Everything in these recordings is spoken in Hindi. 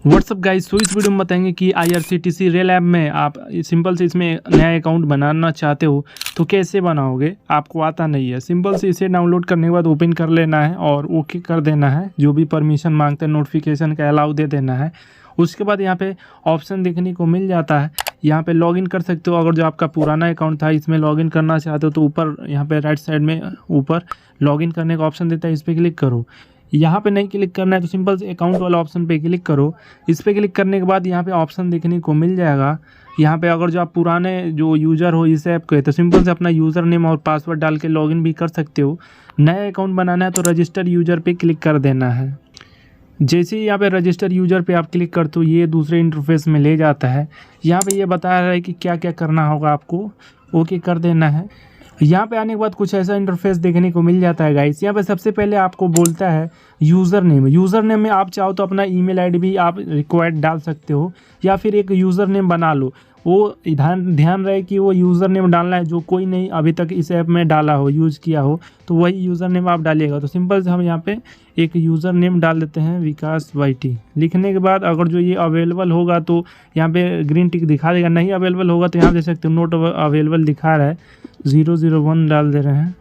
व्हाट्सअप गाइस, तो इस वीडियो में बताएंगे कि IRCTC रेल ऐप में आप सिंपल से इसमें नया अकाउंट बनाना चाहते हो तो कैसे बनाओगे। आपको आता नहीं है, सिंपल से इसे डाउनलोड करने के बाद ओपन कर लेना है और ओके कर देना है। जो भी परमिशन मांगते हैं नोटिफिकेशन का अलाउ दे देना है। उसके बाद यहाँ पे ऑप्शन देखने को मिल जाता है, यहाँ पे लॉगिन कर सकते हो। अगर जो आपका पुराना अकाउंट था इसमें लॉगिन करना चाहते हो तो ऊपर यहाँ पे राइट साइड में ऊपर लॉगिन करने का ऑप्शन देता है, इस पर क्लिक करो। यहाँ पे नहीं क्लिक करना है तो सिंपल से अकाउंट वाला ऑप्शन पे क्लिक करो। इस पर क्लिक करने के बाद यहाँ पे ऑप्शन देखने को मिल जाएगा। यहाँ पे अगर जो आप पुराने जो यूज़र हो इस ऐप के तो सिंपल से अपना यूज़र नेम और पासवर्ड डाल के लॉगिन भी कर सकते हो। नया अकाउंट बनाना है तो रजिस्टर यूज़र पे क्लिक कर देना है। जैसे ही यहाँ पे रजिस्टर यूज़र पे आप क्लिक करते हो ये दूसरे इंटरफेस में ले जाता है। यहाँ पे ये बता रहा है कि क्या क्या करना होगा, आपको ओके कर देना है। यहाँ पे आने के बाद कुछ ऐसा इंटरफेस देखने को मिल जाता है गाइस। यहाँ पे सबसे पहले आपको बोलता है यूज़र नेम में आप चाहो तो अपना ईमेल आईडी भी आप रिक्वायर्ड डाल सकते हो या फिर एक यूज़र नेम बना लो। वो ध्यान रहे कि वो यूज़र नेम डालना है जो कोई नहीं अभी तक इस ऐप में डाला हो, यूज़ किया हो, तो वही यूज़र नेम आप डालिएगा। तो सिंपल से हम यहाँ पे एक यूज़र नेम डाल देते हैं विकास YT। लिखने के बाद अगर जो ये अवेलेबल होगा तो यहाँ पे ग्रीन टिक दिखा देगा, नहीं अवेलेबल होगा तो यहाँ देख सकते हो नोट अवेलेबल दिखा रहा है, 001 डाल दे रहे हैं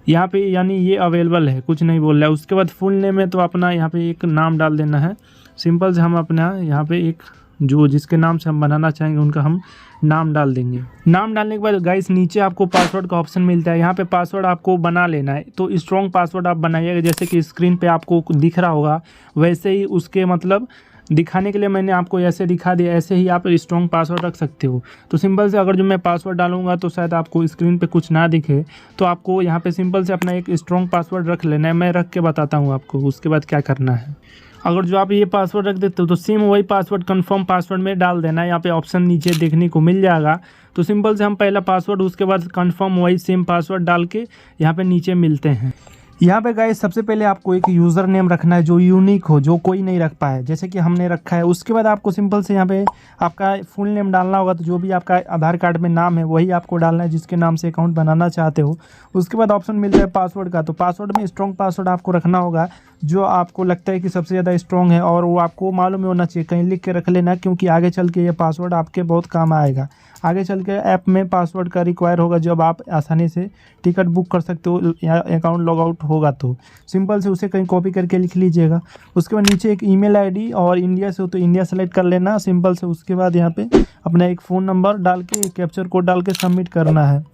यहाँ पे, यानी ये अवेलेबल है, कुछ नहीं बोल रहा है। उसके बाद फुल नेम है तो अपना यहाँ पे एक नाम डाल देना है। सिंपल से हम अपना यहाँ पे एक जो जिसके नाम से हम बनाना चाहेंगे उनका हम नाम डाल देंगे। नाम डालने के बाद गाइस नीचे आपको पासवर्ड का ऑप्शन मिलता है। यहाँ पे पासवर्ड आपको बना लेना है, तो स्ट्रॉन्ग पासवर्ड आप बनाइएगा जैसे कि स्क्रीन पे आपको दिख रहा होगा वैसे ही। उसके मतलब दिखाने के लिए मैंने आपको ऐसे दिखा दिया, ऐसे ही आप स्ट्रॉन्ग पासवर्ड रख सकते हो। तो सिंपल से अगर जो मैं पासवर्ड डालूंगा तो शायद आपको स्क्रीन पे कुछ ना दिखे, तो आपको यहाँ पे सिंपल से अपना एक स्ट्रॉन्ग पासवर्ड रख लेना है। मैं रख के बताता हूँ आपको उसके बाद क्या करना है। अगर जो आप ये पासवर्ड रख देते हो तो सेम वही पासवर्ड कन्फर्म पासवर्ड में डाल देना है। यहाँ पे ऑप्शन नीचे देखने को मिल जाएगा। तो सिंपल से हम पहला पासवर्ड उसके बाद कन्फर्म वही सेम पासवर्ड डाल के यहाँ पे नीचे मिलते हैं। यहाँ पे गाइस सबसे पहले आपको एक यूज़र नेम रखना है जो यूनिक हो, जो कोई नहीं रख पाए, जैसे कि हमने रखा है। उसके बाद आपको सिंपल से यहाँ पे आपका फुल नेम डालना होगा, तो जो भी आपका आधार कार्ड में नाम है वही आपको डालना है जिसके नाम से अकाउंट बनाना चाहते हो। उसके बाद ऑप्शन मिलता है पासवर्ड का, तो पासवर्ड में स्ट्रॉन्ग पासवर्ड आपको रखना होगा जो आपको लगता है कि सबसे ज़्यादा स्ट्रॉन्ग है और वो आपको मालूम होना चाहिए, कहीं लिख के रख लेना, क्योंकि आगे चल के ये पासवर्ड आपके बहुत काम आएगा। आगे चल के ऐप में पासवर्ड का रिक्वायर होगा जब आप आसानी से टिकट बुक कर सकते हो या अकाउंट लॉग आउट होगा तो सिंपल से उसे कहीं कॉपी करके लिख लीजिएगा। उसके बाद नीचे एक ईमेल आईडी, और इंडिया से हो तो इंडिया सेलेक्ट कर लेना सिंपल से। उसके बाद यहाँ पे अपना एक फ़ोन नंबर डाल के कैप्चर कोड डाल के सबमिट करना है।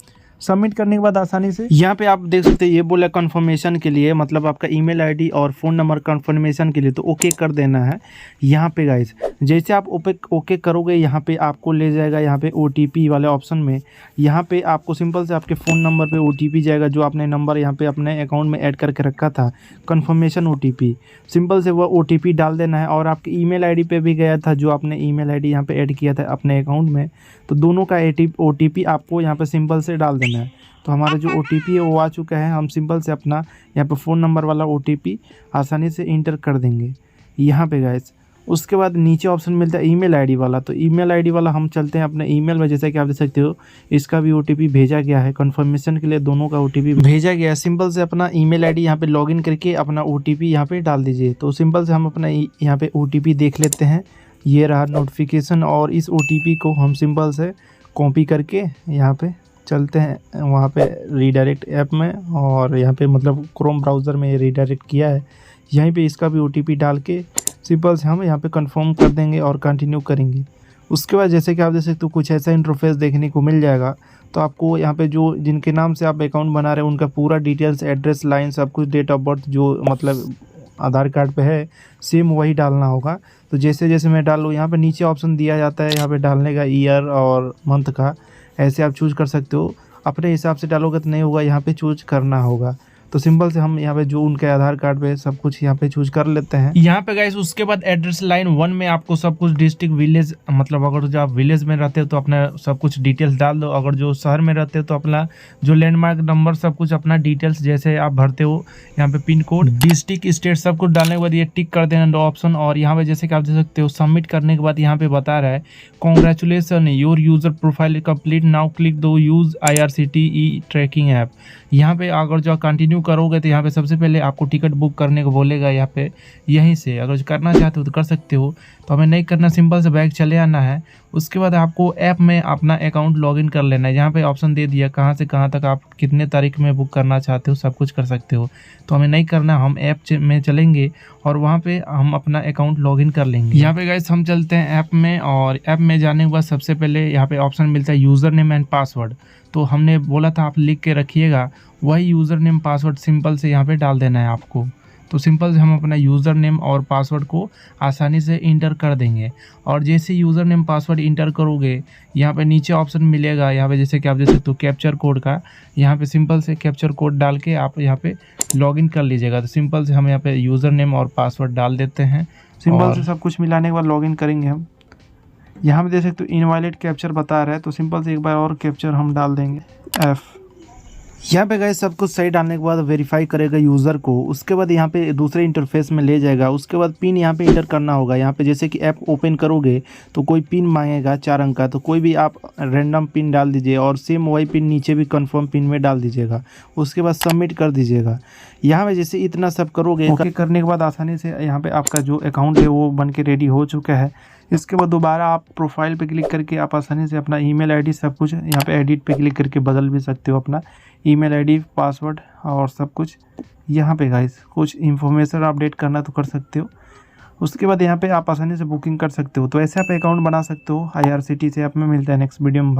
सबमिट करने के बाद आसानी से यहाँ पे आप देख सकते हैं ये बोला कन्फर्मेशन के लिए, मतलब आपका ईमेल आईडी और फ़ोन नंबर कन्फर्मेशन के लिए, तो ओके कर देना है। यहाँ पे गाइस जैसे आप ओके करोगे यहाँ पे आपको ले जाएगा यहाँ पे OTP वाले ऑप्शन में। यहाँ पे आपको सिंपल से आपके फ़ोन नंबर पे OTP जाएगा जो आपने नंबर यहाँ पे अपने अकाउंट में ऐड करके रखा था, कन्फर्मेशन OTP। सिंपल से वह OTP डाल देना है। और आपके ईमेल आईडी पे भी गया था जो आपने ईमेल आईडी यहाँ पे ऐड किया था अपने अकाउंट में, तो दोनों का OTP आपको यहाँ पे सिंपल से डाल देना है। तो हमारा जो OTP है वो आ चुका है। हम सिंपल से अपना यहाँ पे फ़ोन नंबर वाला OTP आसानी से इंटर कर देंगे यहाँ पे गाइस। उसके बाद नीचे ऑप्शन मिलता है ईमेल आईडी वाला, तो ईमेल आईडी वाला हम चलते हैं अपने ईमेल में। जैसे कि आप देख सकते हो इसका भी OTP भेजा गया है, कन्फर्मेशन के लिए दोनों का OTP भेजा गया है। सिंपल से अपना ईमेल आईडी यहाँ पे लॉगिन करके अपना OTP यहाँ पे डाल दीजिए। तो सिंपल से हम अपना यहाँ पे OTP देख लेते हैं, ये रहा नोटिफिकेशन। और इस OTP को हम सिंपल से कॉपी करके यहाँ पे चलते हैं वहाँ पे रीडायरेक्ट ऐप में, और यहाँ पे मतलब क्रोम ब्राउज़र में ये रीडायरेक्ट किया है। यहीं पे इसका भी OTP डाल के सिंपल से हम यहाँ पे कंफर्म कर देंगे और कंटिन्यू करेंगे। उसके बाद जैसे कि आप देख सकते हो कुछ ऐसा इंटरफेस देखने को मिल जाएगा। तो आपको यहाँ पे जो जिनके नाम से आप अकाउंट बना रहे हैं उनका पूरा डिटेल्स, एड्रेस, लाइन, सब कुछ, डेट ऑफ बर्थ जो मतलब आधार कार्ड पे है सेम वही डालना होगा। तो जैसे जैसे मैं डालूँ यहाँ पे नीचे ऑप्शन दिया जाता है यहाँ पे डालने का, ईयर और मंथ का, ऐसे आप चूज़ कर सकते हो। अपने हिसाब से डालोगे तो नहीं होगा, यहाँ पे चूज करना होगा। तो सिंपल से हम यहाँ पे जो उनके आधार कार्ड पे सब कुछ यहाँ पे चूज कर लेते हैं यहाँ पे गाइस। उसके बाद एड्रेस लाइन 1 में आपको सब कुछ डिस्ट्रिक्ट, विलेज, मतलब अगर जो आप विलेज में रहते हो तो अपना सब कुछ डिटेल्स डाल दो। अगर जो शहर में रहते हो तो अपना जो लैंडमार्क नंबर सब कुछ अपना डिटेल्स जैसे आप भरते हो यहाँ पे, पिन कोड, डिस्ट्रिक्ट, स्टेट सब कुछ डालने के बाद ये टिक कर देना दो ऑप्शन। और यहाँ पे जैसे कि आप देख सकते हो सबमिट करने के बाद यहाँ पे बता रहा है congratulation your user profile complete, now click to use IRCTC tracking app. यहाँ पे अगर जो कंटिन्यू कंटिन्यू करोगे तो यहाँ पे सबसे पहले आपको टिकट बुक करने को बोलेगा यहाँ पे, यहीं से अगर करना चाहते हो तो कर सकते हो। तो हमें नहीं करना, सिंपल से बैक चले आना है। उसके बाद आपको ऐप में अपना अकाउंट लॉगिन कर लेना है। यहाँ पे ऑप्शन दे दिया कहाँ से कहाँ तक आप कितने तारीख में बुक करना चाहते हो, सब कुछ कर सकते हो। तो हमें नहीं करना, हम ऐप में चलेंगे और वहाँ पे हम अपना अकाउंट लॉगिन कर लेंगे। यहाँ पे गाइस हम चलते हैं ऐप में, और ऐप में जाने के बाद सबसे पहले यहाँ पे ऑप्शन मिलता है यूज़र नेम एंड पासवर्ड। तो हमने बोला था आप लिख के रखिएगा, वही यूज़र नेम पासवर्ड सिंपल से यहाँ पे डाल देना है आपको। तो सिंपल से हम अपना यूज़र नेम और पासवर्ड को आसानी से इंटर कर देंगे। और जैसे यूज़र नेम पासवर्ड इंटर करोगे, यहाँ पे नीचे ऑप्शन मिलेगा, यहाँ पे जैसे कि आप देख सकते हो कैप्चर कोड का, यहाँ पे सिंपल से कैप्चर कोड डाल के आप यहाँ पे लॉगिन कर लीजिएगा। तो सिंपल से हम यहाँ पे यूज़र नेम और पासवर्ड डाल देते हैं। सिंपल से सब कुछ मिलाने के बाद लॉगिन करेंगे हम। यहाँ पे देख सकते हो इनवैलिड कैप्चर बता रहा है, तो सिंपल से एक बार और कैप्चर हम डाल देंगे F। यहाँ पे गाइस सब कुछ सही डालने के बाद वेरीफाई करेगा यूज़र को। उसके बाद यहाँ पे दूसरे इंटरफेस में ले जाएगा। उसके बाद पिन यहाँ पे इंटर करना होगा। यहाँ पे जैसे कि ऐप ओपन करोगे तो कोई पिन मांगेगा 4 अंक का, तो कोई भी आप रैंडम पिन डाल दीजिए और सेम वही पिन नीचे भी कंफर्म पिन में डाल दीजिएगा। उसके बाद सबमिट कर दीजिएगा। यहाँ पे जैसे इतना सब करोगे, ओके करने के बाद आसानी से यहाँ पे आपका जो अकाउंट है वो बन के रेडी हो चुका है। इसके बाद दोबारा आप प्रोफाइल पे क्लिक करके आप आसानी से अपना ईमेल आईडी सब कुछ यहाँ पे एडिट पे क्लिक करके बदल भी सकते हो, अपना ईमेल आईडी, पासवर्ड और सब कुछ। यहाँ पे गाइस कुछ इन्फॉर्मेशन अपडेट करना तो कर सकते हो। उसके बाद यहाँ पे आप आसानी से बुकिंग कर सकते हो। तो ऐसे आप अकाउंट बना सकते हो IRCTC ऐप में। मिलता है नेक्स्ट वीडियो में।